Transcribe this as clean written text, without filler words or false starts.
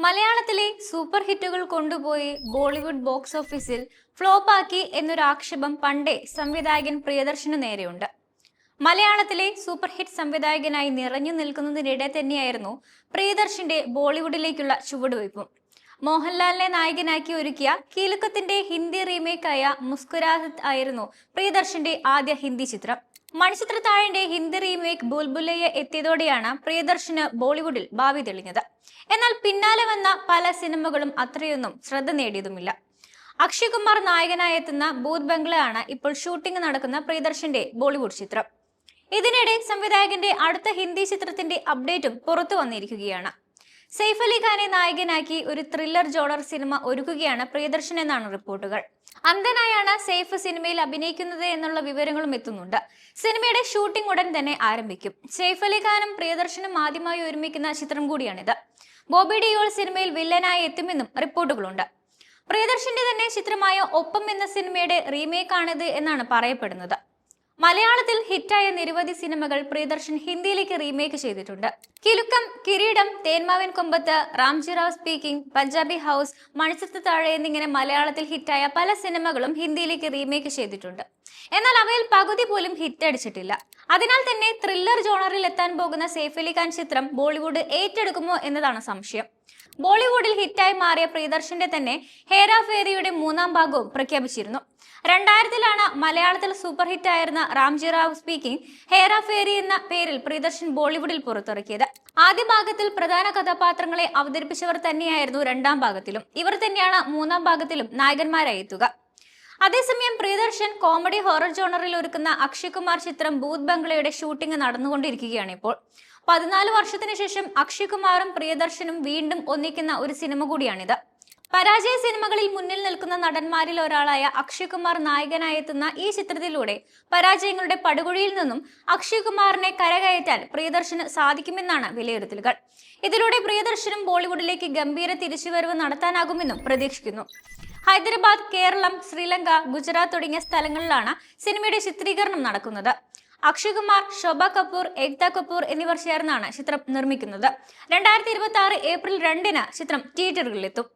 മലയാളത്തിലെ സൂപ്പർ ഹിറ്റുകൾ കൊണ്ടുപോയി ബോളിവുഡ് ബോക്സ് ഓഫീസിൽ ഫ്ലോപ്പാക്കി എന്നൊരു ആക്ഷേപം പണ്ടേ സംവിധായകൻ പ്രിയദർശന് നേരെയുണ്ട്. മലയാളത്തിലെ സൂപ്പർ ഹിറ്റ് സംവിധായകനായി നിറഞ്ഞു നിൽക്കുന്നതിനിടെ തന്നെയായിരുന്നു പ്രിയദർശന്റെ ബോളിവുഡിലേക്കുള്ള ചുവടുവയ്പും. മോഹൻലാലിനെ നായകനാക്കി ഒരുക്കിയ കീലുക്കത്തിന്റെ ഹിന്ദി റീമേക്കായ മുസ്കുരാഹത്ത് ആയിരുന്നു പ്രിയദർശന്റെ ആദ്യ ഹിന്ദി ചിത്രം. മണിച്ചിത്രത്താഴിന്റെ ഹിന്ദി റീമേക്ക് ബുൽബുലയ്യ എത്തിയതോടെയാണ് പ്രിയദർശന് ബോളിവുഡിൽ ഭാവി തെളിഞ്ഞത്. എന്നാൽ പിന്നാലെ വന്ന പല സിനിമകളും അത്രയൊന്നും ശ്രദ്ധ നേടിയതുമില്ല. അക്ഷയ് കുമാർ നായകനായി എത്തുന്ന ഭൂത് ബംഗ്ല ആണ് ഇപ്പോൾ ഷൂട്ടിംഗ് നടക്കുന്ന പ്രിയദർശന്റെ ബോളിവുഡ് ചിത്രം. ഇതിനിടെ സംവിധായകന്റെ അടുത്ത ഹിന്ദി ചിത്രത്തിന്റെ അപ്ഡേറ്റും പുറത്തു വന്നിരിക്കുകയാണ്. സെയ്ഫ് അലി ഖാനെ നായകനാക്കി ഒരു ത്രില്ലർ ജോണർ സിനിമ ഒരുക്കുകയാണ് പ്രിയദർശൻ എന്നാണ് റിപ്പോർട്ടുകൾ. അന്ധനായാണ് സെയ്ഫ് സിനിമയിൽ അഭിനയിക്കുന്നത് എന്നുള്ള വിവരങ്ങളും എത്തുന്നുണ്ട്. സിനിമയുടെ ഷൂട്ടിംഗ് ഉടൻ തന്നെ ആരംഭിക്കും. സെയ്ഫ് അലി ഖാനും പ്രിയദർശനും ആദ്യമായി ഒരുമിക്കുന്ന ചിത്രം കൂടിയാണിത്. ബോബി ഡിയോൾ സിനിമയിൽ വില്ലനായി എത്തുമെന്നും റിപ്പോർട്ടുകളുണ്ട്. പ്രിയദർശന്റെ തന്നെ ചിത്രമായ ഒപ്പം എന്ന സിനിമയുടെ റീമേക്കാണിത് എന്നാണ് പറയപ്പെടുന്നത്. മലയാളത്തിൽ ഹിറ്റായ നിരവധി സിനിമകൾ പ്രിയദർശൻ ഹിന്ദിയിലേക്ക് റീമേക്ക് ചെയ്തിട്ടുണ്ട്. കിലുക്കം, കിരീടം, തേന്മാവിൻ കൊമ്പത്ത്, റാംജി റാവ് സ്പീക്കിംഗ്, പഞ്ചാബി ഹൗസ്, മണിച്ചിത്രത്താഴ് എന്നിങ്ങനെ മലയാളത്തിൽ ഹിറ്റായ പല സിനിമകളും ഹിന്ദിയിലേക്ക് റീമേക്ക് ചെയ്തിട്ടുണ്ട്. എന്നാൽ അവയിൽ പകുതി പോലും ഹിറ്റ് അടിച്ചിട്ടില്ല. അതിനാൽ തന്നെ ത്രില്ലർ ജോണറിൽ എത്താൻ പോകുന്ന സെയ്ഫ് അലി ഖാൻ ചിത്രം ബോളിവുഡ് ഏറ്റെടുക്കുമോ എന്നതാണ് സംശയം. ബോളിവുഡിൽ ഹിറ്റായി മാറിയ പ്രിയദർശന്റെ തന്നെ ഹേരാ ഫേരിയുടെ മൂന്നാം ഭാഗവും പ്രഖ്യാപിച്ചിരുന്നു. 2000-ലാണ് മലയാളത്തിൽ സൂപ്പർ ഹിറ്റ് ആയിരുന്ന Ramji Rao speaking Hera fairy എന്ന പേരിൽ പ്രിയദർശൻ ബോളിവുഡിൽ പുറത്തിറക്കിയത്. ആദ്യ ഭാഗത്തിൽ പ്രധാന കഥാപാത്രങ്ങളെ അവതരിപ്പിച്ചവർ തന്നെയായിരുന്നു രണ്ടാം ഭാഗത്തിലും. ഇവർ തന്നെയാണ് മൂന്നാം ഭാഗത്തിലും നായകന്മാരായി എത്തുക. അതേസമയം പ്രിയദർശൻ കോമഡി ഹൊറർ ജോണറിൽ ഒരുക്കുന്ന അക്ഷയ് കുമാർ ചിത്രം ഭൂത് ബംഗ്ലയുടെ ഷൂട്ടിംഗ് നടന്നുകൊണ്ടിരിക്കുകയാണ് ഇപ്പോൾ. 14 വർഷത്തിന് ശേഷം അക്ഷയ് കുമാറും പ്രിയദർശനും വീണ്ടും ഒന്നിക്കുന്ന ഒരു സിനിമ കൂടിയാണിത്. പരാജയ സിനിമകളിൽ മുന്നിൽ നിൽക്കുന്ന നടന്മാരിൽ ഒരാളായ അക്ഷയ് കുമാർ നായകനായി എത്തുന്ന ഈ ചിത്രത്തിലൂടെ പരാജയങ്ങളുടെ പടുകുഴിയിൽ നിന്നും അക്ഷയ് കുമാറിനെ കരകയറ്റാൻ പ്രിയദർശന് സാധിക്കുമെന്നാണ് വിലയിരുത്തലുകൾ. ഇതിലൂടെ പ്രിയദർശനും ബോളിവുഡിലേക്ക് ഗംഭീര തിരിച്ചുവരവ് നടത്താനാകുമെന്നും പ്രതീക്ഷിക്കുന്നു. ഹൈദരാബാദ്, കേരളം, ശ്രീലങ്ക, ഗുജറാത്ത് തുടങ്ങിയ സ്ഥലങ്ങളിലാണ് സിനിമയുടെ ചിത്രീകരണം നടക്കുന്നത്. അക്ഷയ് കുമാർ, ശോഭ കപൂർ, ഏക്ത കപൂർ എന്നിവർ ചേർന്നാണ് ചിത്രം നിർമ്മിക്കുന്നത്. 2026 ഏപ്രിൽ 2-ന് ചിത്രം തിയേറ്ററുകളിലെത്തും.